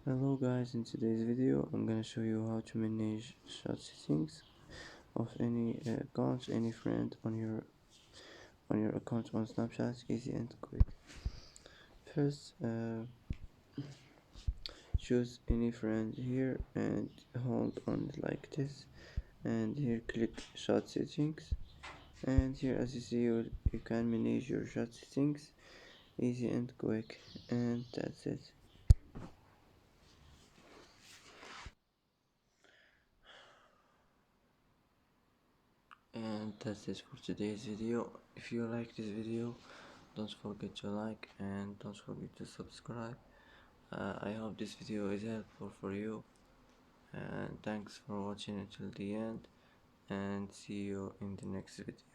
Hello guys, in today's video I'm gonna show you how to manage shot settings of any accounts, any friend on your account on Snapchat. Easy and quick. First, choose any friend here and hold on it like this, and here click shot settings, and here as you see you can manage your shot settings easy and quick, and that's it. And that's it for today's video. If you like this video, don't forget to like and don't forget to subscribe. I hope this video is helpful for you, and thanks for watching until the end, and see you in the next video.